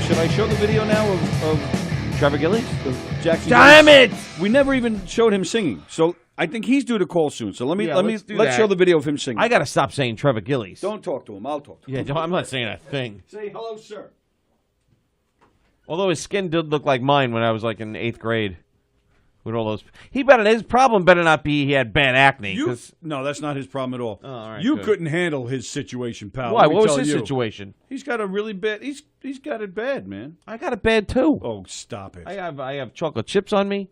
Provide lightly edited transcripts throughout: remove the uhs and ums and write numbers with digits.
should I show the video now of Trevor Gillies? Jackson? Damn Gillies? it! We never even showed him singing. So I think he's due to call soon. So let's show the video of him singing. I gotta stop saying Trevor Gillies. Don't talk to him. I'll talk to him. Yeah, I'm not saying a thing. Say hello, sir. Although his skin did look like mine when I was like in 8th grade. With all those, his problem better not be he had bad acne. No, that's not his problem at all. Oh, all right, you good. couldn't handle his situation, pal. Why? What was his situation? He's got a really bad. He's got it bad, man. I got it bad too. Oh, stop it! I have chocolate chips on me.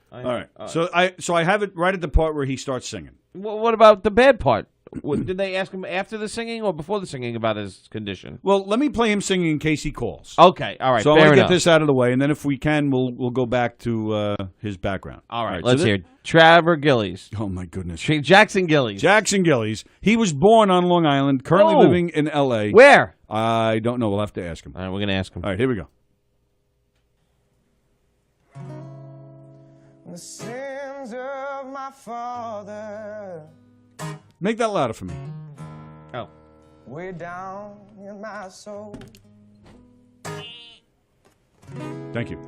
All right. So I have it right at the part where he starts singing. Well, what about the bad part? Did they ask him after the singing or before the singing about his condition? Well, let me play him singing in case he calls. Okay, all right. So fair I want to enough. get this out of the way, and then if we can, we'll go back to his background. All right, let's hear Trevor Gillies. Oh my goodness, Jackson Gillies. Jackson Gillies. He was born on Long Island, currently living in L.A. Where? I don't know. We'll have to ask him. All right, we're gonna ask him. All right, here we go. The sins of my father. Make that louder for me. Oh. Way down in my soul. Thank you.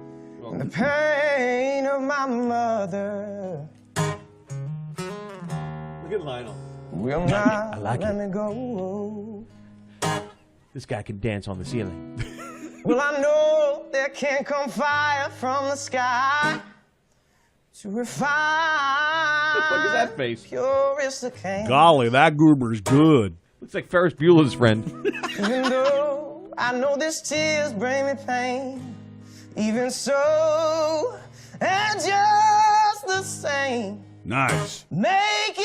The pain of my mother. Look at Lionel. Will not I like let it. me go. This guy can dance on the ceiling. Well, I know there can come fire from the sky to refine. Look at that face. Purest of cane. Golly, that goober's good. Looks like Ferris Bueller's friend. Even though I know these tears bring me pain, even so, and just the same, Nice. make it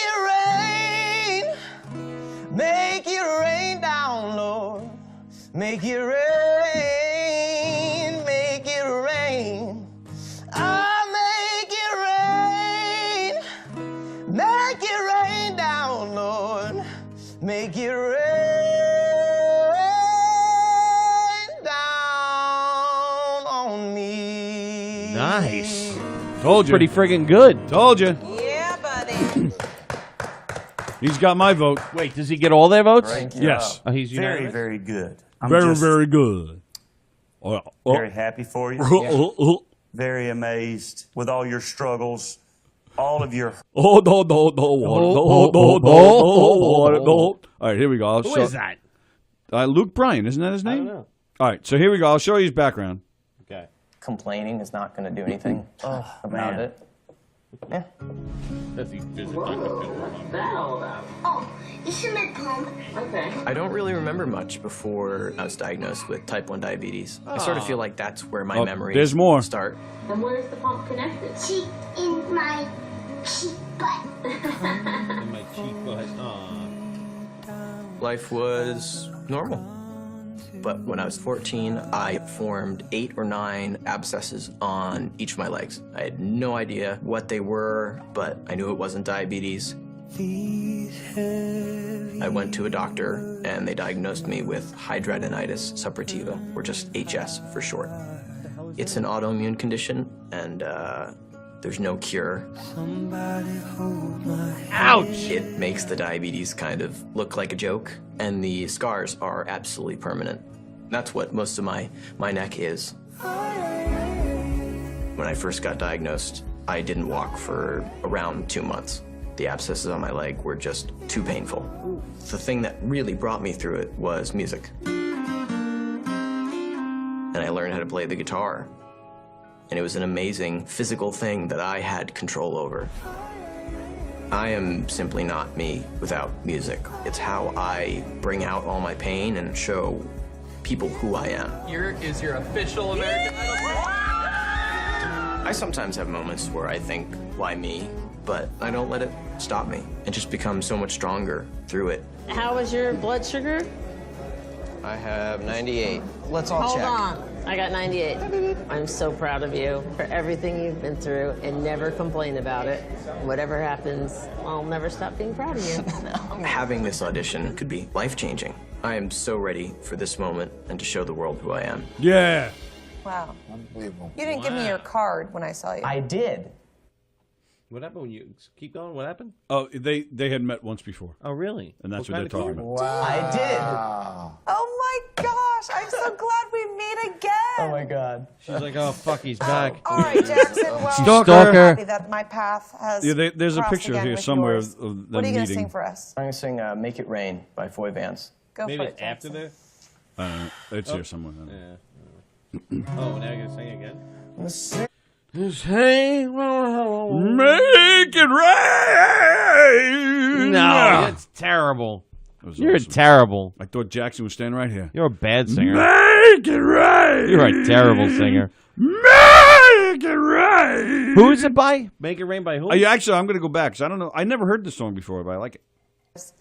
rain down, Lord, make it rain, make it rain down, Lord, make it rain down on me. Nice. Told you. Pretty friggin' good. Told you. Yeah, buddy. He's got my vote. Wait, does he get all their votes? Yes. Oh, he's Very, unanimous? very good. I'm Very, just very good. very happy for you. Oh, Very amazed with all your struggles, all of your. no. All right, here we go. Who is that? Luke Bryan, isn't that his I name? don't know. All right, so here we go. I'll show you his background. Okay. Complaining is not going to do anything about man. it. Yeah. That's the Oh, you should make pump. Okay. I don't really remember much before I was diagnosed with type 1 diabetes. I sort of feel like that's where my memories there's more. start. And where is the pump connected? Cheek in my cheek butt. in my cheek. Life was normal. But when I was 14, I formed 8 or 9 abscesses on each of my legs. I had no idea what they were, but I knew it wasn't diabetes. I went to a doctor, and they diagnosed me with hidradenitis suppurativa, or just HS for short. It's an autoimmune condition, and there's no cure. Ouch! It makes the diabetes kind of look like a joke, and the scars are absolutely permanent. That's what most of my neck is. When I first got diagnosed, I didn't walk for around 2 months. The abscesses on my leg were just too painful. The thing that really brought me through it was music. And I learned how to play the guitar. And it was an amazing physical thing that I had control over. I am simply not me without music. It's how I bring out all my pain and show people who I am. Here is your official American Idol. I sometimes have moments where I think, why me? But I don't let it stop me. It just becomes so much stronger through it. How was your blood sugar? I have 98. Let's all Hold check. on. I got 98. I'm so proud of you for everything you've been through and never complain about it. Whatever happens, I'll never stop being proud of you. Having this audition could be life-changing. I am so ready for this moment and to show the world who I am. Yeah. Wow. Unbelievable. You didn't give me your card when I saw you. I did. What happened when you keep going? What happened? Oh, they had met once before, Oh, really? and that's What what they're kind talking of about. I did. Oh my God. gosh, I'm so glad we meet again. Oh my God. She's like, oh, fuck, he's back. All right, Jackson. Well, Stalker. I'm happy that my path has there's a crossed picture again here with somewhere yours. of them What are you going to meeting. sing for us? I'm going to sing Make It Rain by Foy Vance. Go Maybe for it's it, after Jackson. this. It's here somewhere. Yeah. Oh, now you're going to sing again? Make it rain. No, it's terrible. You're awesome. terrible. I thought Jackson was standing right here. You're a bad singer. Make it rain. You're a terrible singer. Make it rain. Who is it by? Make It Rain by who? Actually, I'm going to go back because I don't know. I never heard this song before, but I like it.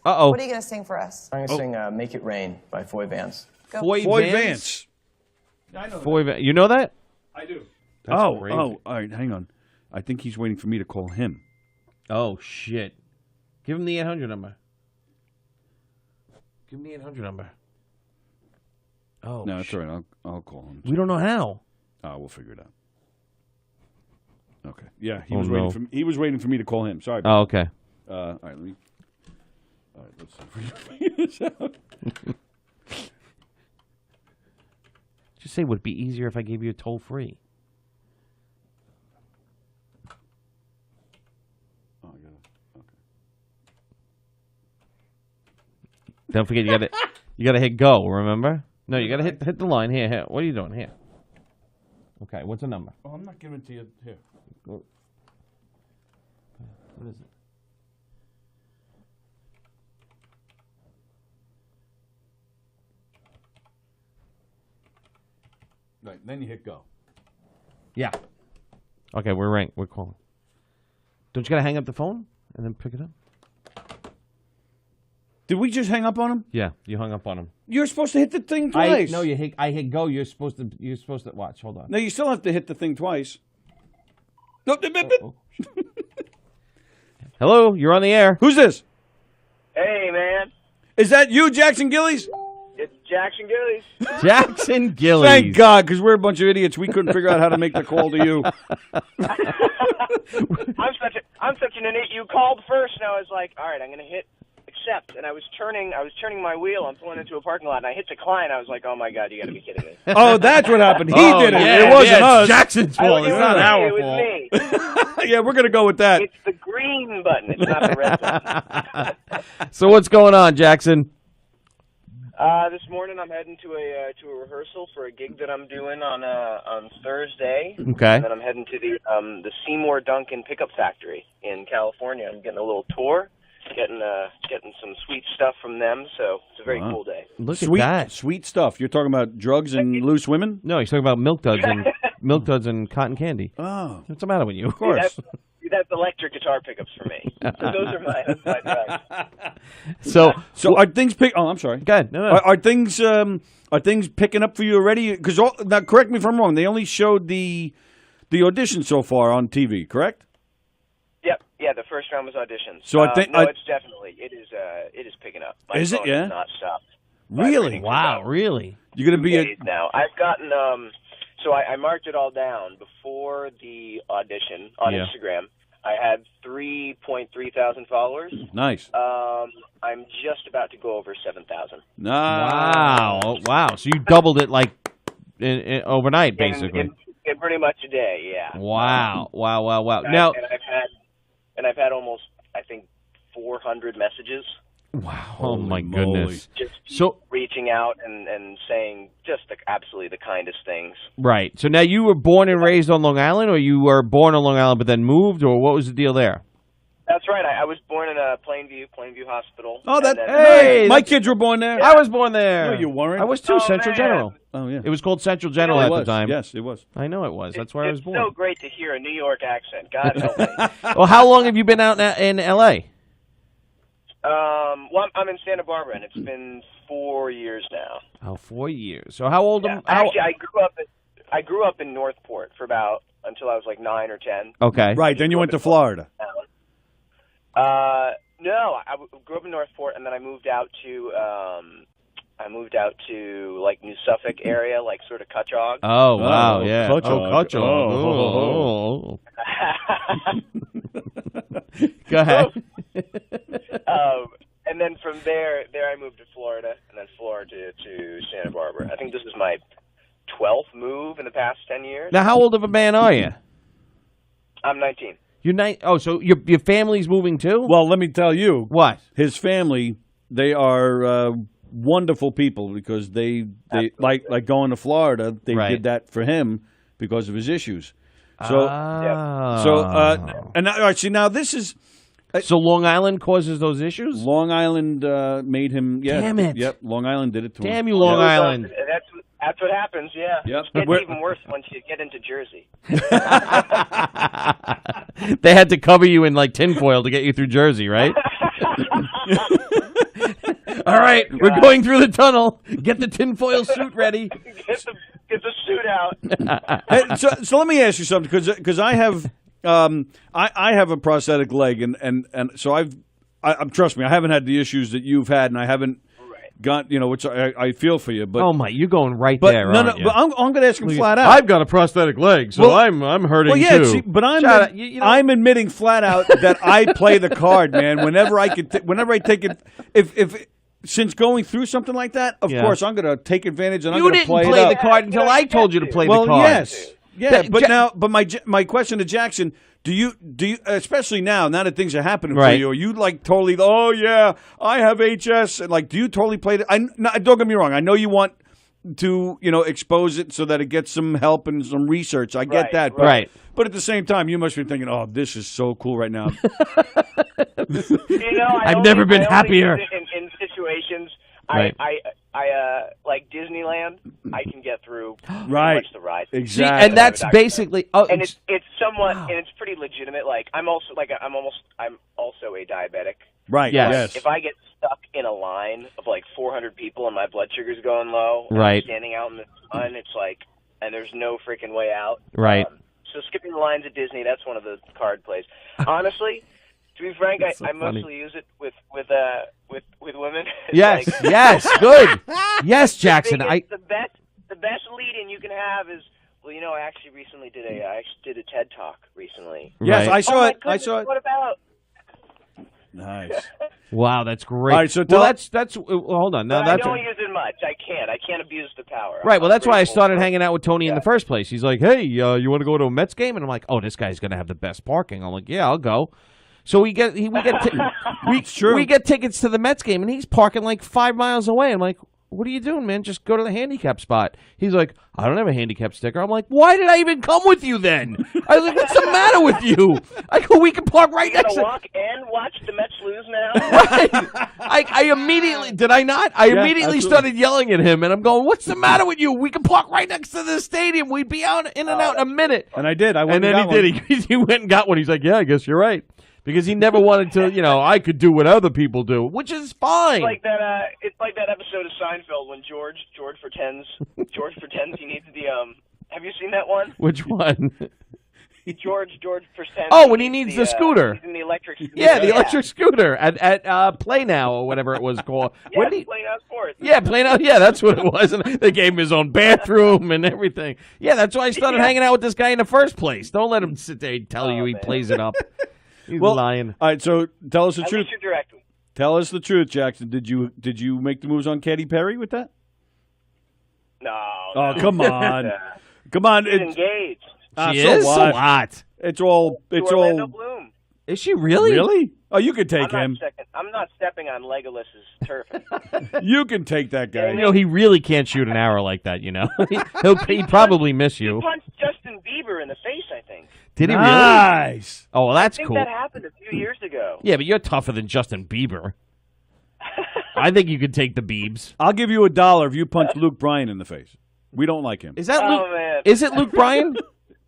Uh-oh. What are you going to sing for us? I'm going to sing Make It Rain by Foy Vance. Go. Foy Vance. I know Foy Vance. You know that? I do. That's Oh, crazy. all right. Hang on. I think he's waiting for me to call him. Oh, shit. Give him the 800 number. Give him the 800 number. Oh, No, that's all right. I'll call him. We don't know how. We'll figure it out. Okay. Yeah, he Oh, was no. waiting for me. He was waiting for me to call him. Sorry. Oh, okay. All right. Let's see if we can figure this out. Just say, would it be easier if I gave you a toll free? Oh, I got it. Okay. Don't forget, you gotta hit go. Remember? No, you gotta hit the line here. Here. What are you doing here? Okay, what's the number? Oh, I'm not giving it to you here. What is it? Right. Then you hit go. Yeah. Okay, we're calling. Don't you gotta hang up the phone and then pick it up? Did we just hang up on him? Yeah, you hung up on him. You're supposed to hit the thing twice. I hit go. You're supposed to watch. Hold on. No, you still have to hit the thing twice. Hello, you're on the air. Who's this? Hey, man. Is that you, Jackson Gillies? It's Jackson Gillies. Jackson Gillies. Thank God, because we're a bunch of idiots. We couldn't figure out how to make the call to you. I'm such an idiot. You called first, and I was like, all right, I'm going to hit accept. And I was turning my wheel. I'm pulling into a parking lot, and I hit decline. I was like, oh, my God, you got to be kidding me. Oh, that's what happened. He did it. Yeah, it wasn't us. It's Jackson's fault. It's not our It was fault. me. Yeah, we're going to go with that. It's the green button. It's not the red button. So what's going on, Jackson? This morning I'm heading to a rehearsal for a gig that I'm doing on Thursday. Okay. And then I'm heading to the Seymour Duncan Pickup Factory in California. I'm getting a little tour, getting some sweet stuff from them. So it's a very cool day. Look Sweet, at that. sweet stuff. You're talking about drugs and loose women? No, he's talking about milk duds and cotton candy. Oh, What's the matter with you? of course. That's electric guitar pickups for me. Those are my drugs. So So are things Oh, I'm sorry. go ahead. No. Are things picking up for you already? Because now, correct me if I'm wrong. They only showed the audition so far on TV, correct? Yep. Yeah, the first round was auditions. So I think- no, it's definitely it is picking up. My Is it? phone Yeah? has not stopped. Really? Wow, really? You're gonna be Days now. I've gotten so I marked it all down before the audition on Yeah. Instagram. I had 3.3 thousand followers. nice. I'm just about to go over 7,000. Wow. So you doubled it like in overnight, basically. In pretty much a day, yeah. Wow. And Now, I've had almost, I think, 400 messages. wow. Oh my moly. goodness. Just So reaching out and saying just absolutely the kindest things. right. So now you were born and raised on Long Island, or you were born on Long Island but then moved, or what was the deal there? That's right. I was born in Plainview Hospital. Oh, that. And then- Hey, my kids were born there. I was born there. No, you weren't. I was too. Oh, Central man. General. Oh yeah. It was called Central General it at was. the time. Yes, it was. I know it was. That's where I was born. It's so great to hear a New York accent. God help me. Well, how long have you been out in L.A.? Well, I'm in Santa Barbara, and it's been 4 years now. Oh, 4 years. So how old Yeah. am I? Actually, I grew up in Northport for until I was like 9 or 10. Okay. Right. Then you went to Florida. No, I grew up in Northport, and then I moved out to like New Suffolk area, like sort of Cutchogue. Oh, wow. Oh, Yeah. Cutchogue. Cutchogue. Oh. Go ahead. And then from there I moved to Florida, and then Florida to Santa Barbara. I think this is my 12th move in the past 10 years. Now, how old of a man are you? I'm 19. You're Oh, so your family's moving too? Well, let me tell you. What? His family, they are wonderful people because they like going to Florida. They did that for him because of his issues. So, and see, now this is. So Long Island causes those issues? Long Island made him. Yeah, Damn it! Yep, Long Island did it to him. Damn you, Long Island! That's what happens. Yeah. Yep. It gets even worse once you get into Jersey. They had to cover you in like tinfoil to get you through Jersey, right? All right, we're going through the tunnel. Get the tinfoil suit ready. Get the suit out. Hey, so let me ask you something, because I have I have a prosthetic leg, and so I'm trust me, I haven't had the issues that you've had, and I haven't got, which I feel for you. But oh my, you're going right but there. No, aren't you? but I'm going to ask him flat out. I've got a prosthetic leg, so I'm hurting well, yeah, too. See, but I'm I'm admitting flat out that I play the card, man. Whenever I take it, if since going through something like that, of course I'm going to take advantage and I'm going to play it up. You didn't play the card until I told you to play the card. Well, yes, yeah, but my question to Jackson. Do you, especially now that things are happening for you, are you like totally, oh yeah, I have HS, and like, do you totally play it? Don't get me wrong, I know you want to, expose it so that it gets some help and some research. I get that. But, but at the same time, you must be thinking, oh, this is so cool right now. I've never been happier. In situations, Right. I like Disneyland. I can get through pretty much the ride. Exactly, See, and that's basically. Oh, and it's somewhat, and it's pretty legitimate. Like I'm also a diabetic. Right. Yes. If I get stuck in a line of like 400 people and my blood sugar's going low, and right, I'm standing out in the sun, it's like, and there's no freaking way out. Right. So skipping the lines at Disney, that's one of the card plays. Honestly, to be frank, I mostly use it with women. Yes, like, yes, good. Yes, Jackson. The best lead-in you can have is, well, I actually recently did a TED Talk recently. Yes, I saw it. I saw it. What about? Nice. Wow, that's great. All right, so that's hold on. Now I don't use it much. I can't abuse the power. Right. Well, that's why I started hanging out with Tony in the first place. He's like, "Hey, you want to go to a Mets game?" And I'm like, "Oh, this guy's gonna have the best parking." I'm like, "Yeah, I'll go." So we get tickets to the Mets game, and he's parking like 5 miles away. I'm like, "What are you doing, man? Just go to the handicap spot." He's like, "I don't have a handicap sticker." I'm like, "Why did I even come with you then?" I was like, "What's the matter with you?" I go, "We can park right next to." Walk and watch the Mets lose now. Right. I immediately did. I not. I immediately started yelling at him, and I'm going, "What's the matter with you? We can park right next to the stadium. We'd be out in and out in a minute." And I did. I went and then he did. He went and got one. He's like, "Yeah, I guess you're right." Because he never wanted to, I could do what other people do, which is fine. It's like that episode of Seinfeld when George pretends he needs the Have you seen that one? Which one? George pretends. Oh, when he needs the scooter. He's in the electric scooter. Yeah, the electric scooter at Play Now or whatever it was called. Yeah, Play Now Sports. Yeah, Play Now. Yeah, that's what it was. And they gave him his own bathroom and everything. Yeah, that's why I started hanging out with this guy in the first place. Don't let him sit there and tell you he plays it up. He's lying. All right, so tell us the truth. At least you're direct. Tell us the truth, Jackson. Did you make the moves on Katy Perry with that? No. Oh, come on. Come on. She's engaged. She is? So what? It's all. Orlando Bloom. Is she really? Really? Oh, you could take him. I'm not stepping on Legolas's turf. You can take that guy. He really can't shoot an arrow like that. He'd probably miss you. He punched Justin Bieber in the face, I think. Did he really? Nice. Oh, well, that's cool. I think that happened a few years ago. Yeah, but you're tougher than Justin Bieber. I think you could take the Biebs. I'll give you $1 if you punch Luke Bryan in the face. We don't like him. Is that Oh, Luke? man. Is it Luke Bryan?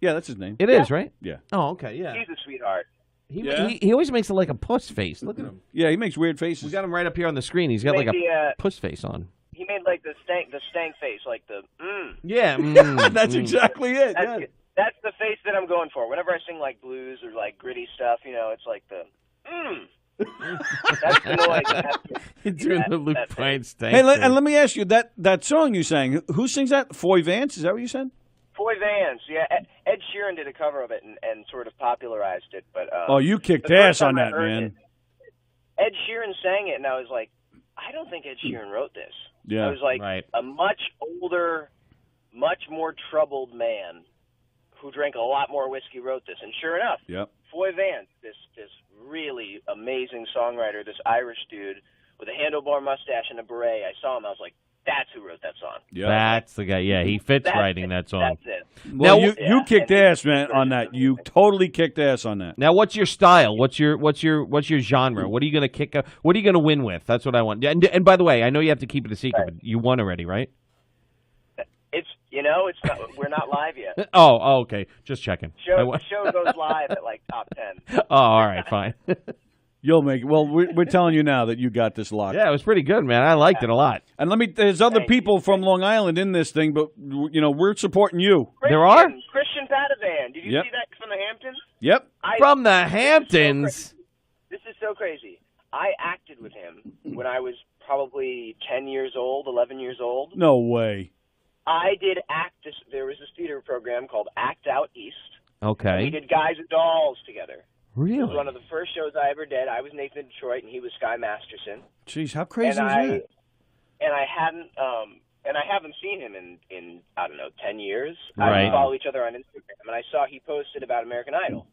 Yeah, that's his name. It is, right? Yeah. Oh, okay, yeah. He's a sweetheart. He always makes it like a puss face. Look at him. Yeah, he makes weird faces. We got him right up here on the screen. He's got like a puss face on. He made like the stank face, like the Yeah, that's exactly it. That's the face that I'm going for. Whenever I sing like blues or like gritty stuff, it's like the That's the noise. You're doing the Luke Bryan stank. Hey, and let me ask you, that song you sang, who sings that? Foy Vance? Is that what you said? Foy Vance, yeah. Ed Sheeran did a cover of it and sort of popularized it. But you kicked ass on that, man. Ed Sheeran sang it, and I was like, I don't think Ed Sheeran wrote this. Yeah. I was like a much older, much more troubled man who drank a lot more whiskey wrote this. And sure enough, Foy Vance, this really amazing songwriter, this Irish dude with a handlebar mustache and a beret, I saw him, I was like, that's who wrote that song. Yeah. That's the guy. Yeah, he fits writing that song. That's it. Well, you kicked ass, man, on that. You totally kicked ass on that. Now, what's your style? What's your genre? What are you going to kick? What are you going to win with? That's what I want. And by the way, I know you have to keep it a secret, but you won already, right? It's not. We're not live yet. Oh, okay. Just checking. The show goes live at like top 10. Oh, all right, fine. You'll make it. Well, we're telling you now that you got this locked. Yeah, it was pretty good, man. I liked it a lot. And there's other people from Long Island in this thing, but we're supporting you. There are? Christian Padavan. Did you see that from the Hamptons? Yep. From the Hamptons. This is so crazy. I acted with him when I was probably 10 years old, 11 years old. No way. I did there was this theater program called Act Out East. Okay. We did Guys and Dolls together. Really? It was one of the first shows I ever did. I was Nathan Detroit, and he was Sky Masterson. Jeez, how crazy is that? And I haven't seen him in I don't know 10 years. Right. We follow each other on Instagram, and I saw he posted about American Idol,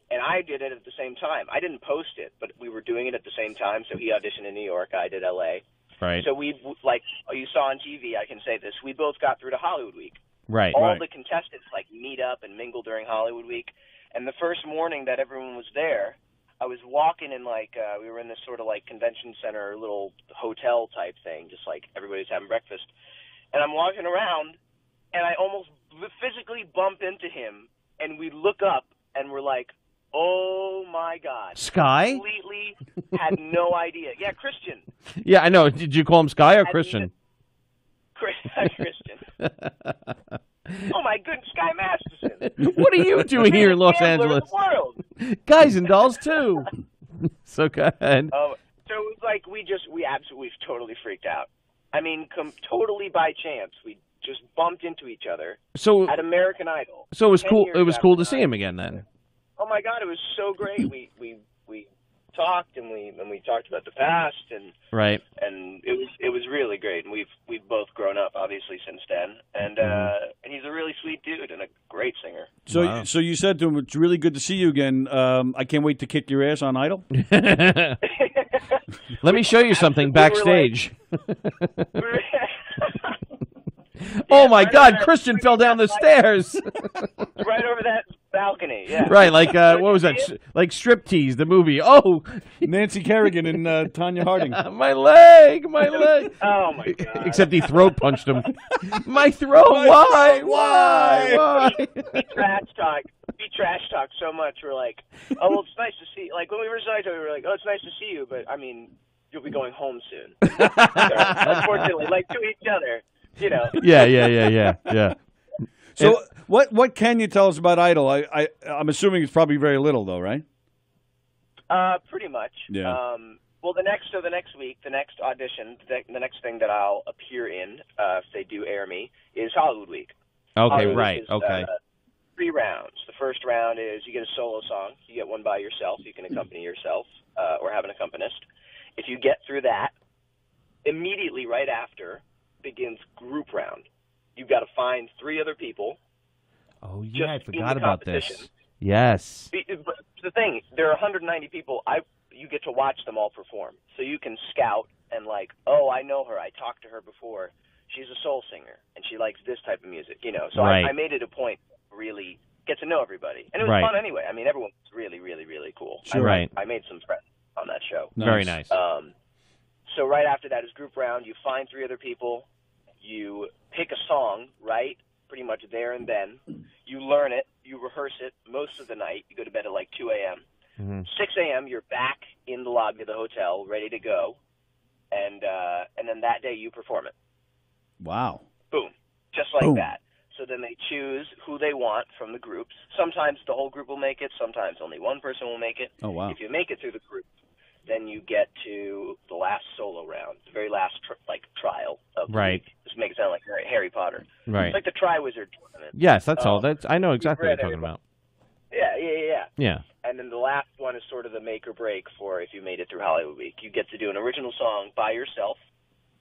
and I did it at the same time. I didn't post it, but we were doing it at the same time. So he auditioned in New York, I did L.A. Right. So we you saw on TV. I can say this: we both got through to Hollywood Week. Right. All the contestants meet up and mingle during Hollywood Week. And the first morning that everyone was there, I was walking in we were in this sort of convention center, little hotel type thing, just everybody's having breakfast. And I'm walking around, and I almost physically bump into him, and we look up, and we're like, oh my God. Sky? Completely had no idea. Yeah, Christian. Yeah, I know. Did you call him Sky or Christian? Christian. Oh my goodness, Sky Masterson. What are you doing here in Los Angeles? Guys and Dolls too. So go ahead. So it was we totally freaked out. I mean, totally by chance, we just bumped into each other. So at American Idol. So it was cool. It was cool to see him again then. Oh my God, it was so great. We talked and we talked about the past and right. And it was really great. And we've both grown up obviously since then. And he's a really sweet dude and a great singer. So so you said to him, "It's really good to see you again. I can't wait to kick your ass on Idol." Let me show you something backstage. Oh my God! Christian fell down the stairs. Right over that balcony. Yeah. Right, what was that? Like Striptease, the movie. Oh, Nancy Kerrigan and Tanya Harding. My leg. Oh my God! Except he throat punched him. My throat. Why? We trash talk so much. We're like, oh well, it's nice to see. When we were saw each other, we were like, oh, it's nice to see you, but I mean, you'll be going home soon. So, unfortunately, to each other. Yeah. So what can you tell us about Idol? I'm assuming it's probably very little though, right? Pretty much. Yeah. Well, the next week, the next audition, the next thing that I'll appear in, if they do air me, is Hollywood Week. Okay, Hollywood right. Is, okay. 3 rounds. The first round is you get a solo song. You get one by yourself. You can accompany yourself or have an accompanist. If you get through that, immediately right after begins group round. You've got to find 3 other people. Oh yeah, I forgot about this. Yes. But the thing, there are 190 people. You get to watch them all perform, so you can scout and oh, I know her. I talked to her before. She's a soul singer and she likes this type of music. So right. I made it a point to really get to know everybody, and it was fun anyway. I mean, everyone was really, really, really cool. Sure. Right. I made some friends on that show. Nice. Very nice. So right after that is group round. You find 3 other people. You pick a song, right? Pretty much there and then. You learn it. You rehearse it most of the night. You go to bed at 2 a.m. Mm-hmm. 6 a.m. you're back in the lobby of the hotel, ready to go. And then that day you perform it. Wow. Boom. Just like that. So then they choose who they want from the groups. Sometimes the whole group will make it. Sometimes only one person will make it. Oh, wow. If you make it through the group, then you get to the last solo round, the very last trial of the week. Just make it sound like Harry Potter. Right. It's like the Tri-Wizard tournament. Yes, that's all. I know exactly what you're talking about. Yeah. And then the last one is sort of the make or break for if you made it through Hollywood Week. You get to do an original song by yourself,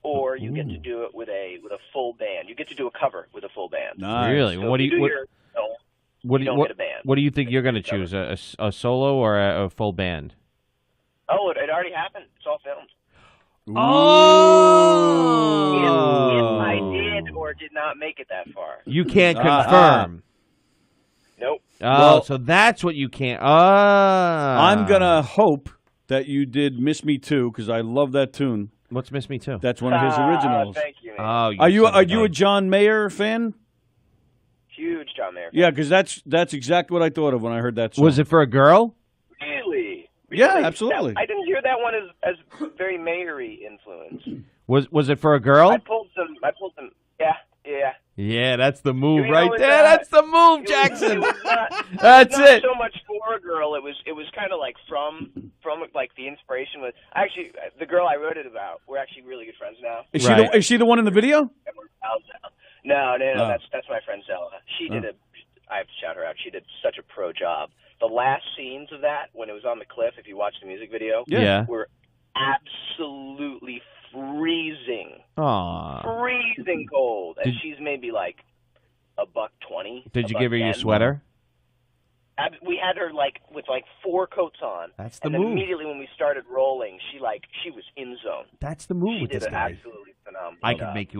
or you get to do it with a full band. You get to do a cover with a full band. Nice. Really? So What do you? you don't get a band. What do you think you're going to choose? A solo or a full band? Oh, it already happened. It's all filmed. Oh! If I did or did not make it that far. You can't confirm. Nope. Oh, Well, so that's what you can't. I'm going to hope that you did Miss Me Too, because I love that tune. What's Miss Me Too? That's one of his originals. Thank you, man. Oh, Are you a John Mayer fan? Huge John Mayer fan. Yeah, because that's exactly what I thought of when I heard that song. Was it for a girl? Really? Yeah, absolutely. I didn't hear that one as very Mayer-y influence. Was it for a girl? I pulled some. Yeah. Yeah, that's the move You right know, there. That's the move, Jackson. That's it. So much for a girl. It was kind of like from like the inspiration was actually the girl I wrote it about. We're actually really good friends now. Is she the one in the video? And we're pals now. No. That's my friend Zella. She did I have to shout her out. She did such a pro job. The last scenes of that, when it was on the cliff, if you watch the music video, were absolutely freezing. Aww. Freezing cold. And she's maybe like $120. Did you give her your sweater? We had her with 4 coats on. That's the and move. And immediately when we started rolling, she was in zone. That's the move with this guy. Absolutely phenomenal.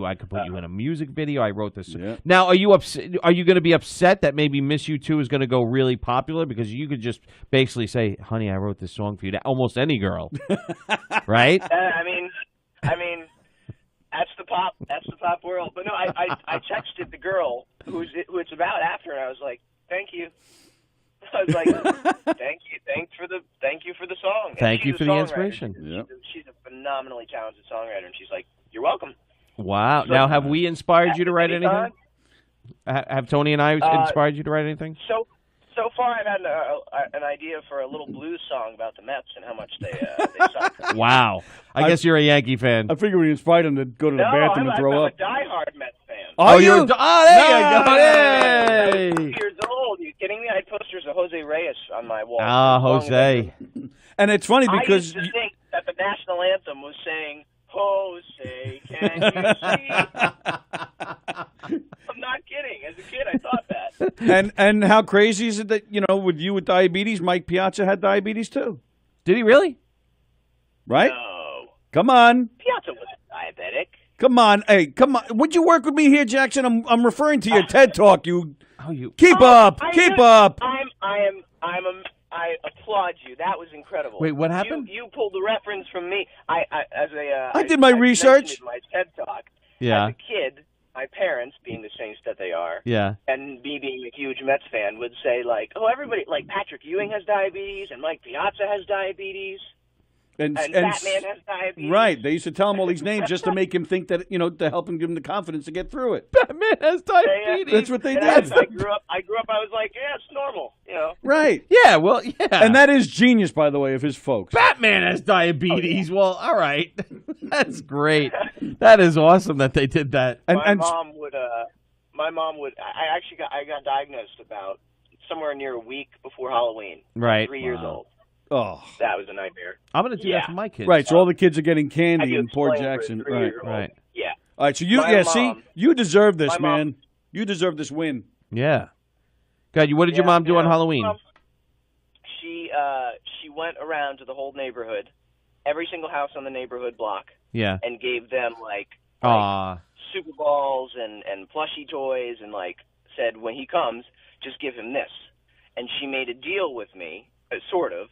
I could put you in a music video. I wrote this. Yeah. Now, are you upset? Are you going to be upset that maybe Miss You Too is going to go really popular? Because you could just basically say, "Honey, I wrote this song for you." To almost any girl, right? I mean, that's the pop world. But no, I texted the girl who it's about after, and I was like, "Thank you." I was like, "Thank you for the song." Thank you for the inspiration. Yep. She's a phenomenally talented songwriter, and she's like, "You're welcome." Wow. Now, have we inspired you to write anything? Have Tony and I inspired you to write anything? So far, I've had an idea for a little blues song about the Mets and how much they suck. Wow. I guess you're a Yankee fan. I figured we inspired him to go to the bathroom and throw up. I'm a diehard Mets fan. Oh, there you go. I'm Yay! 2 years old. Are you kidding me? I had posters of Jose Reyes on my wall. Ah, Jose. And it's funny I because used to think that the national anthem was saying, "Jose, can you see?" I'm not kidding. As a kid, I thought that. and how crazy is it that, with you with diabetes, Mike Piazza had diabetes too? Did he really? Right? No. Come on. Piazza wasn't diabetic. Come on. Hey, come on. Would you work with me here, Jackson? I'm referring to your TED Talk. Keep up. I applaud you. That was incredible. Wait, what happened? You pulled the reference from me. I did my research. In my TED Talk. Yeah. As a kid, my parents, being the saints that they are, yeah, and me being a huge Mets fan, would say "Oh, everybody like Patrick Ewing has diabetes, and Mike Piazza has diabetes." And Batman has diabetes. Right. They used to tell him all these names just to make him think that, to help him give him the confidence to get through it. Batman has diabetes. That's what they did. I grew up, I was like, yeah, it's normal, Right. Yeah, well, yeah. And that is genius, by the way, of his folks. Batman has diabetes. Oh, yeah. Well, all right. That's great. That is awesome that they did that. My mom would, I got diagnosed about somewhere near a week before Halloween. Right. 3 years old. Oh, that was a nightmare. I'm going to do that for my kids. Right, so all the kids are getting candy and poor Jackson. Right. Yeah. All right, so you you deserve this, man. You deserve this win. Yeah. God, what did your mom do on Halloween? She went around to the whole neighborhood, every single house on the neighborhood block. Yeah. And gave them like Super Balls and plushie toys and said, when he comes, just give him this. And she made a deal with me, sort of.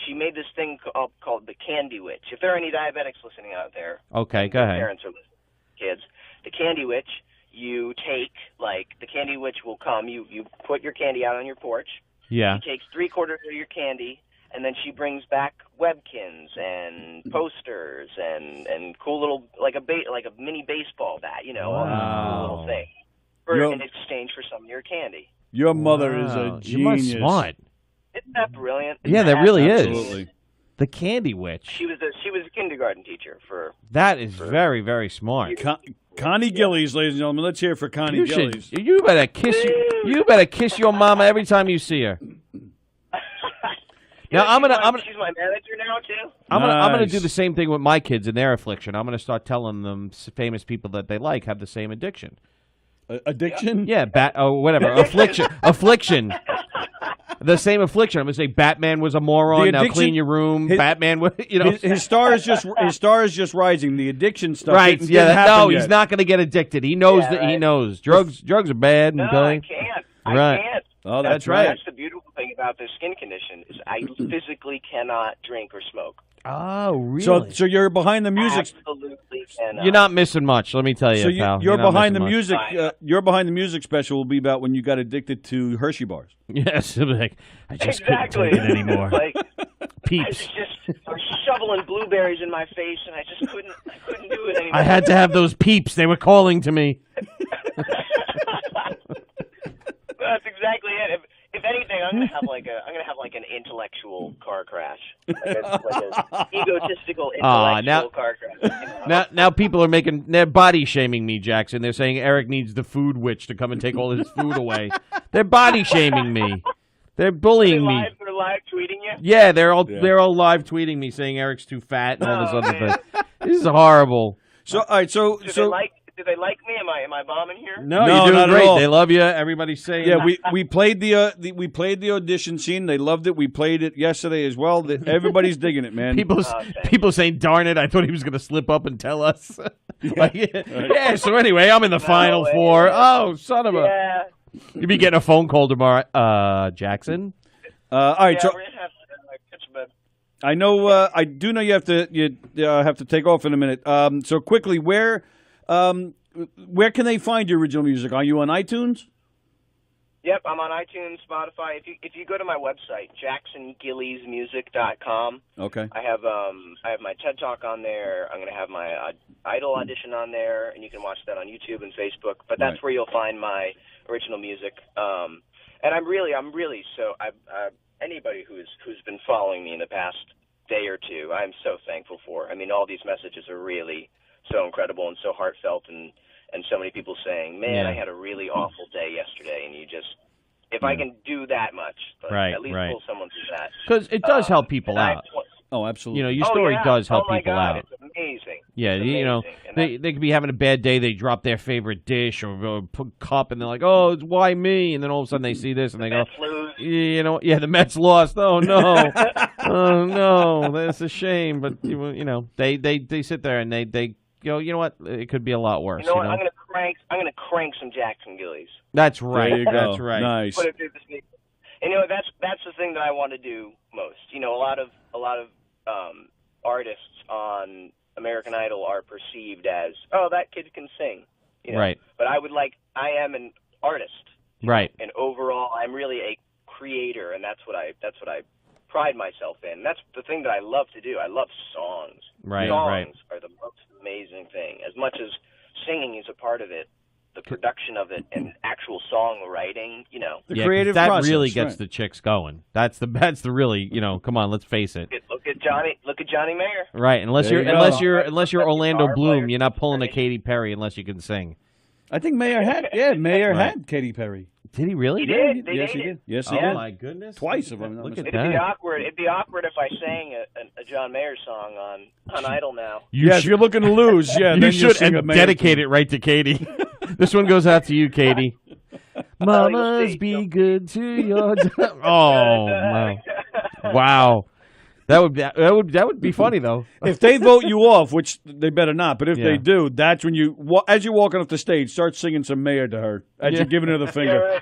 She made this thing called the Candy Witch. If there are any diabetics listening out there, okay, go ahead. Parents are listening, kids. The Candy Witch, you take the Candy Witch will come. You put your candy out on your porch. Yeah. She takes 3/4 of your candy, and then she brings back webkins and posters and cool little like a mini baseball bat, a cool little thing, in exchange for some of your candy. Your mother is a genius. You're smart. Isn't that brilliant? Yeah, that really Absolutely. is. The Candy Witch. She was a kindergarten teacher for. That is very, very smart. Connie Gillies, ladies and gentlemen. Let's hear it for Connie Gillies. You better kiss. You better kiss your mama every time you see her. Now I'm gonna she's my manager now too. I'm gonna do the same thing with my kids and their affliction. I'm gonna start telling them famous people that they like have the same addiction. Addiction? Yeah, whatever. Affliction. The same affliction. I'm gonna say Batman was a moron. Now clean your room. Batman was, his star is just rising. The addiction stuff. Right? Didn't happen yet. He's not gonna get addicted. He knows that. Right. He knows drugs are bad. No, I can't. Right. I can't. Oh, that's right. That's the beautiful thing about this skin condition is I physically cannot drink or smoke. Oh, really? So you're behind the music. Absolutely cannot. You're not missing much. Let me tell you, pal. You're behind the music. Your behind the music special will be about when you got addicted to Hershey bars. Yes, like, I just couldn't take it anymore. Like, Peeps. I was shoveling blueberries in my face, and I just couldn't do it anymore. I had to have those Peeps. They were calling to me. That's exactly it. If anything, I'm gonna have like an intellectual car crash, like a egotistical intellectual car crash. Now people are they're body shaming me, Jackson. They're saying Eric needs the food witch to come and take all his food away. They're body shaming me. They're bullying me. They're live tweeting you. Yeah, they're all live tweeting me saying Eric's too fat and all this other thing. This is horrible. So all right, so do they like me? Am I bombing here? No, you're doing great. They love you. Everybody's saying. Yeah, we played the audition scene. They loved it. We played it yesterday as well. Everybody's digging it, man. People saying, "Darn it! I thought he was going to slip up and tell us." Yeah. So anyway, I'm in the final four. Oh, son of a! Yeah. You'll be getting a phone call tomorrow, Jackson. All right. Yeah, So we're gonna have to catch a bed. I know. I do know you have to take off in a minute. So quickly, where can they find your original music? Are you on iTunes? Yep, I'm on iTunes, Spotify. If you go to my website, jacksongilliesmusic.com. Okay. I have my TED Talk on there. I'm going to have my Idol audition on there, and you can watch that on YouTube and Facebook. But that's where you'll find my original music. And I'm really so anybody who's been following me in the past day or two, I'm so thankful for. I mean, all these messages are really so incredible and so heartfelt, and so many people saying, man, I had a really awful day yesterday, and you just, if I can do that much, at least pull someone through that. Because it does help people out. Oh, absolutely. Your story does help people out. It's amazing. Yeah, it's they could be having a bad day, they drop their favorite dish or cup, and they're like, oh, it's why me? And then all of a sudden they see this, and they go, the Mets lost. Oh, no. Oh, no, that's a shame. But, they sit there and they go, you know what? It could be a lot worse. You know what? I'm gonna crank some Jackson Gillies. That's right. There you go. That's right. Nice. Put it through the speaker. And that's the thing that I want to do most. A lot of artists on American Idol are perceived as, oh, that kid can sing. Right. But I am an artist. Right. And overall, I'm really a creator, and that's what I pride myself in. That's the thing that I love to do. I love songs. Right. Songs are the most amazing thing. As much as singing is a part of it, the production of it and actual songwriting, the creative that process, really gets the chicks going. That's the really, come on, let's face it. Look at Johnny Mayer. Right, unless you're Orlando Bloom, you're not pulling a Katy Perry unless you can sing. I think Mayer had Katy Perry. Did he really? He did. Yes, he did. Yes, he did. Oh my goodness! Twice of them. Look at It'd that. be awkward. It'd be awkward if I sang a John Mayer song on Idol now. If you're looking to lose, you should dedicate it right to Katie. This one goes out to you, Katie. Mamas, be good to your. Wow. That would be funny though. If they vote you off, which they better not, but if they do, that's when as you're walking off the stage, start singing some Mayer to her as you're giving her the finger.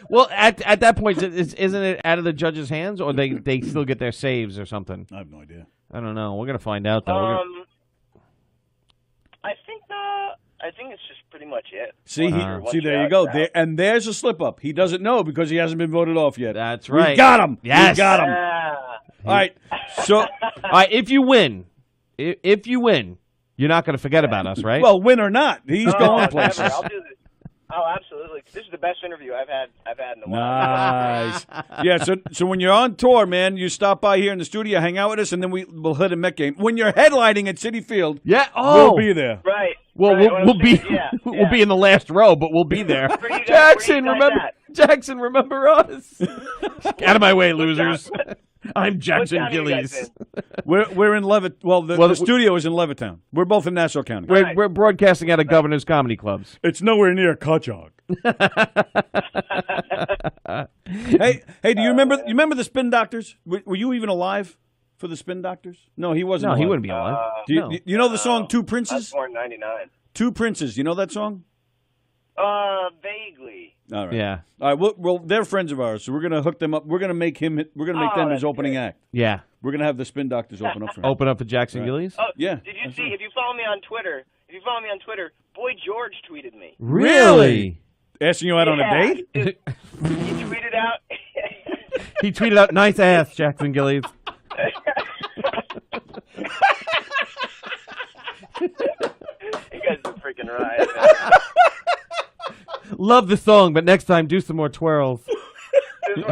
Well, at that point, isn't it out of the judges' hands, or they still get their saves or something? I have no idea. I don't know. We're gonna find out though. I think it's just pretty much it. See, there you go. And there's a slip up. He doesn't know because he hasn't been voted off yet. That's right. We got him. Yes. We got him. All right. So, all right. If you win, you're not going to forget about us, right? Well, win or not, he's going places. I'll do this. Oh, absolutely. This is the best interview I've had in a while. Nice. Yeah, so when you're on tour, man, you stop by here in the studio, hang out with us, and then we'll hit a Met game. When you're headlining at Citi Field, we'll be there. Right. Well, right. we'll be in the last row, but we'll be there. Jackson, remember? Jackson, remember us? Out of my way, losers. I'm Jackson Gillies. We're in Levitt. Well, the studio is in Levittown. We're both in Nassau County. We're broadcasting out of Governor's Comedy Clubs. It's nowhere near Cutchogue. Hey, do you remember the Spin Doctors? Were you even alive for the Spin Doctors? No, he wasn't. No, alive. he wouldn't be alive. Do you know the song Two I was Princes? born in 99. Two Princes. You know that song? Vaguely. All right. Yeah. All right. Well, they're friends of ours, so we're gonna hook them up. We're gonna make them his opening act. Yeah. We're gonna have the Spin Doctors open up for him. Open up for Jackson Gillies? Oh, yeah. Did you see? If you follow me on Twitter, Boy George tweeted me. Really? Asking you out on a date? He tweeted out. He tweeted out, "Nice ass, Jackson Gillies." You guys are freaking right. Love the song, but next time do some more twirls. Oh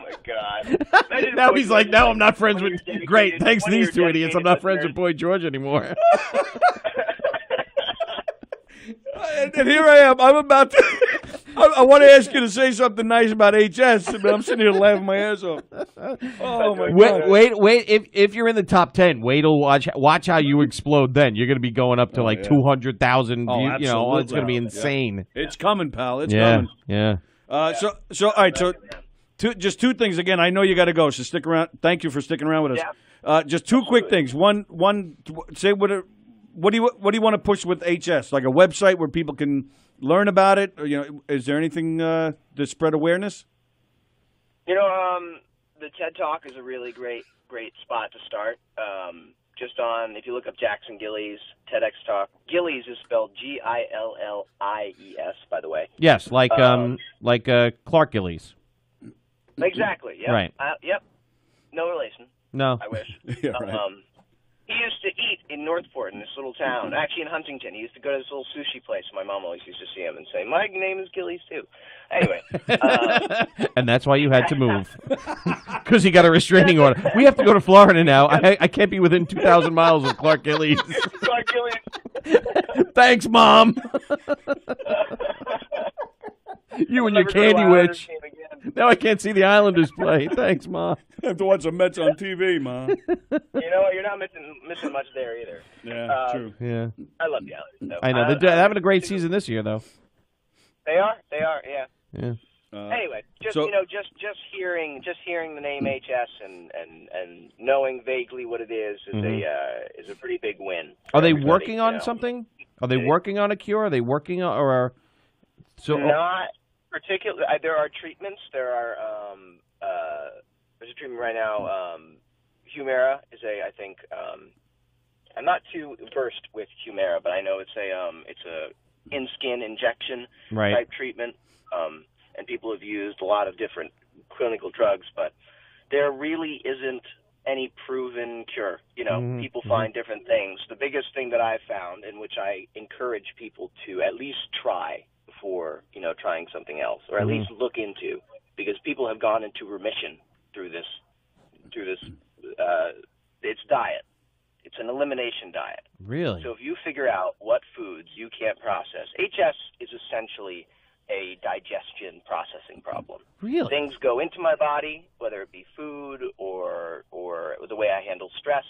my God. Now he's like, now I'm not friends with. Great, thanks these two idiots. I'm not friends with Boy George anymore. And here I am. I'm about to. I want to ask you to say something nice about HS, but I'm sitting here laughing my ass off. Oh my God! Wait! If you're in the top 10, wait till watch how you explode. Then you're going to be going up to 200,000. Oh, you know, it's going to be insane. Yeah. It's coming, pal. It's coming. Yeah. So all right. So just two things again. I know you got to go, so stick around. Thank you for sticking around with us. Yeah. Just two quick things. One. Say what do you want to push with HS? Like a website where people can learn about it? Or, is there anything to spread awareness? The TED Talk is a really great spot to start. Just on, if you look up Jackson Gillies, TEDx Talk. Gillies is spelled Gillies, by the way. Yes, like Clark Gillies. Exactly. Yep. Right. Yep. No relation. No. I wish. Yeah, right. He used to eat in Northport, in this little town. Actually, in Huntington. He used to go to this little sushi place. My mom always used to see him and say, "My name is Gillies, too." Anyway. And that's why you had to move. Because he got a restraining order. We have to go to Florida now. I can't be within 2,000 miles of Clark Gillies. Clark Gillies. Thanks, Mom. You and your candy witch. Now I can't see the Islanders play. Thanks, Mom. I have to watch the Mets on TV, Mom. You know what? You're not missing much there either. Yeah, true. Yeah. I love the Islanders, though. I know. They're having a great season this year, though. They are, yeah. Yeah. Anyway, just hearing the name HS and knowing vaguely what it is a pretty big win. Are they working on something? Are they working on a cure? Are they working on not particularly. There are treatments. There's a treatment right now. Humira is I think I'm not too versed with Humira, but I know it's a in-skin injection type treatment. And people have used a lot of different clinical drugs, but there really isn't any proven cure. People find different things. The biggest thing that I've found, in which I encourage people to at least try before, trying something else, or at least look into, because people have gone into remission through this, it's diet. It's an elimination diet. Really? So if you figure out what foods you can't process, HS is essentially a digestion processing problem. Really? Things go into my body, whether it be food or the way I handle stress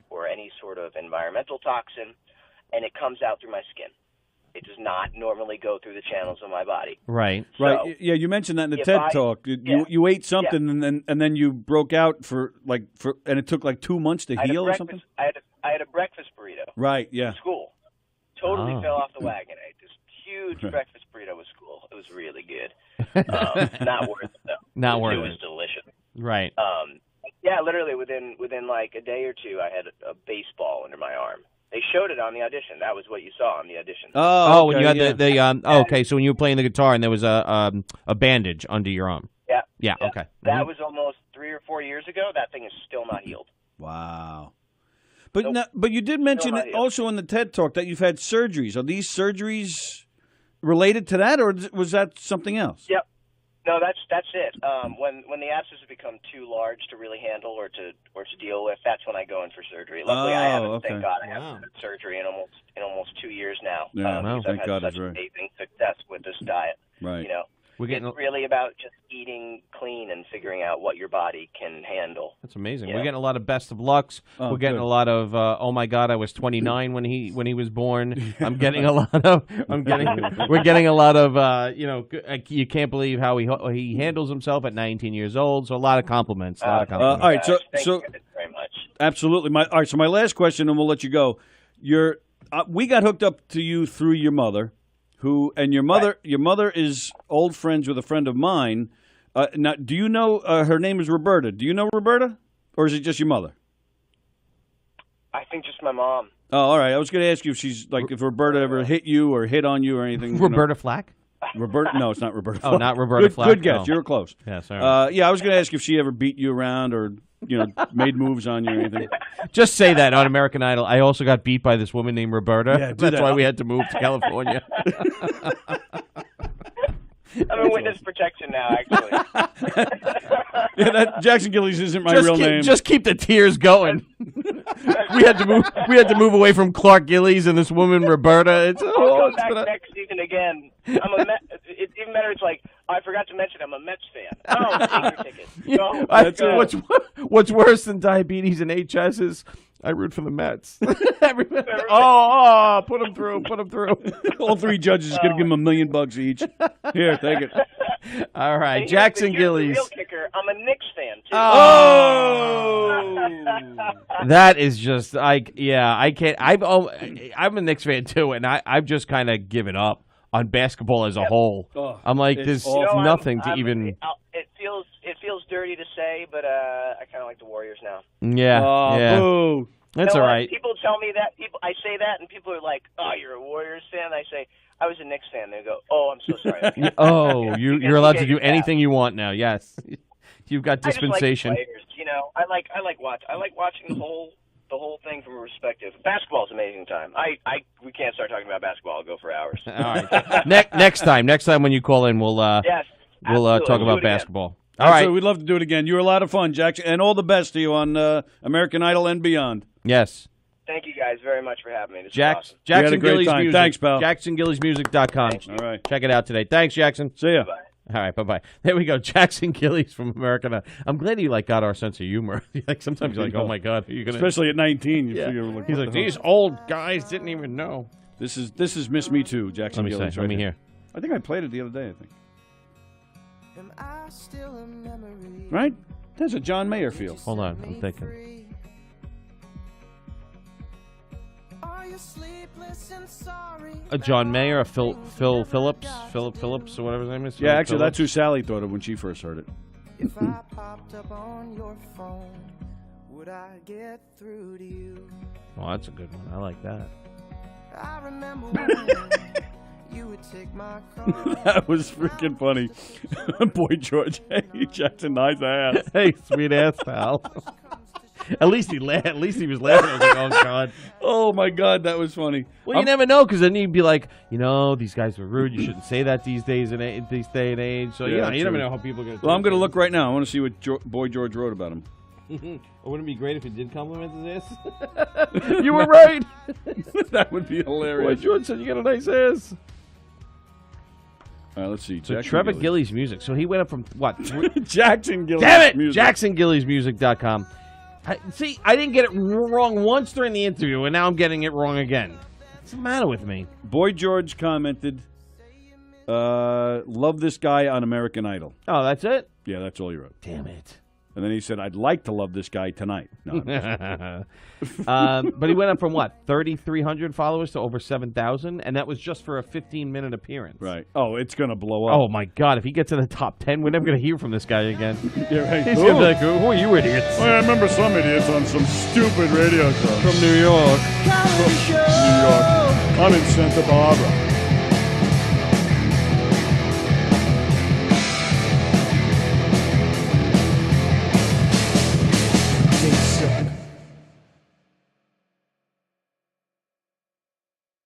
or any sort of environmental toxin, and it comes out through my skin. It does not normally go through the channels of my body. Right. So, right. Yeah, you mentioned that in the TED Talk. You ate something and then you broke out and it took like 2 months to heal or something? I had a breakfast burrito. Right, yeah. In school. Totally fell off the wagon. I ate this huge breakfast burrito with school. It was really good. Not worth it, though. Not worth it. It was delicious. Right. Yeah, literally within like a day or two, I had a baseball under my arm. They showed it on the audition. That was what you saw on the audition. Oh, when you had okay. So when you were playing the guitar and there was a bandage under your arm. Yeah. Yeah. Okay. That was almost 3 or 4 years ago. That thing is still not healed. Wow. But you did mention also in the TED Talk that you've had surgeries. Are these surgeries related to that, or was that something else? Yep. No, that's it. When the abscess has become too large to really handle or to deal with, that's when I go in for surgery. Luckily, I haven't. Thank God, I haven't had surgery in almost 2 years now. Yeah, because thank I've God, had such amazing success with this diet. Right. You know, it's really about just eating clean and figuring out what your body can handle. That's amazing. Yeah. We're getting a lot of best of lucks. Oh, We're getting good. a lot of oh my God, I was 29 when he was born. I'm getting a lot of we're getting a lot of you can't believe how he handles himself at 19 years old. So a lot of compliments. A lot of compliments. All right, Thank you guys very much. Absolutely. All right, so my last question, and we'll let you go. We got hooked up to you through your mother, your mother is old friends with a friend of mine. Now, do you know her name is Roberta? Do you know Roberta, or is it just your mother? I think just my mom. Oh, all right. I was going to ask you if Roberta ever hit you or hit on you or anything. Roberta Flack? Roberta? No, it's not Roberta Flack. Oh, not Roberta Flack. Good guess. No. You were close. Yeah, sorry. Yeah, I was going to ask if she ever beat you around or made moves on you or anything. Just say that on American Idol. I also got beat by this woman named Roberta. Yeah, That's why we had to move to California. I'm in witness protection now, actually. Yeah, Jackson Gillies isn't my real name. Just keep the tears going. We had to move away from Clark Gillies and this woman Roberta. I'll come back next season again. It's even better. It's like I forgot to mention I'm a Mets fan. Oh, take your ticket. What's worse than diabetes and HS is I root for the Mets. Put him through. All three judges is going to give him $1 million each. Here, take it. All right, And Jackson here's the Gillies. real kicker. I'm a Knicks fan too. Oh, that is just I can't. I'm a Knicks fan too, and I've just kind of given up on basketball as a whole. Oh, I'm like, there's nothing to even. It feels dirty to say, but I kind of like the Warriors now. Yeah, yeah. Boo. That's all right. People tell me that. I say that, and people are like, "Oh, you're a Warriors fan." I say, "I was a Knicks fan." They go, "Oh, I'm so sorry." Oh, you're allowed to do anything you want now. Yes, you've got dispensation. I just like the players, I like watching the whole thing from a perspective. Basketball is an amazing time. We can't start talking about basketball. I'll go for hours. All right. Next time when you call in, we'll talk about basketball. All right. We'd love to do it again. You were a lot of fun, Jackson, and all the best to you on American Idol and beyond. Yes. Thank you guys very much for having me. This is awesome. Jackson Gillies Music. Thanks, pal. JacksonGilliesMusic.com. All right. Check it out today. Thanks, Jackson. See ya. Bye. All right, bye-bye. There we go. Jackson Gillies from American Idol. I'm glad he got our sense of humor. Sometimes you're like, oh my God, are you gonna? Especially at 19, Yeah. He's like, these these old guys didn't even know. This is Miss Me Too, Jackson Let me Gillies. see. Let me hear. I think I played it the other day. I think. Right? There's a John Mayer feel. Hold on, I'm thinking. A John Mayer, a Phil Phillips, Philip Phillips, or whatever his name is. Yeah, Philip actually, Phillips. that's who Sally thought of when she first heard it. If I popped up on your phone, would I get through to you? Oh, that's a good one. I like that. I remember when you would take my call. That was freaking funny. Boy George, hey, Jackson, nice ass. Hey, sweet ass pal. At least he laughed. At least he was laughing. I was like, oh God. Oh my God, that was funny. Well, you never know, because then you'd be like, these guys are rude. You shouldn't say that these days in this day and age. So you never know how people are going to. Well, I'm going to look right now. I want to see what Boy George wrote about him. Wouldn't it be great if he did compliment his ass? You were right. That would be hilarious. Boy George said you got a nice ass. All right, let's see. So Jackson Trevor Gillies Music. So he went up from what? Jackson Gillies. Damn it! Music. JacksonGilliesMusic.com. See, I didn't get it wrong once during the interview, and now I'm getting it wrong again. What's the matter with me? Boy George commented, love this guy on American Idol. Oh, that's it? Yeah, that's all he wrote. Damn it. And then he said, I'd like to love this guy tonight. No, but he went up from what, 3,300 followers to over 7,000, and that was just for a 15-minute appearance. Right. Oh, it's going to blow up. Oh my God! If he gets in the top 10, we're never going to hear from this guy again. Yeah, right. He's going to be like, "Who are you idiots?" Well, I remember some idiots on some stupid radio show From New York. I'm in Santa Barbara.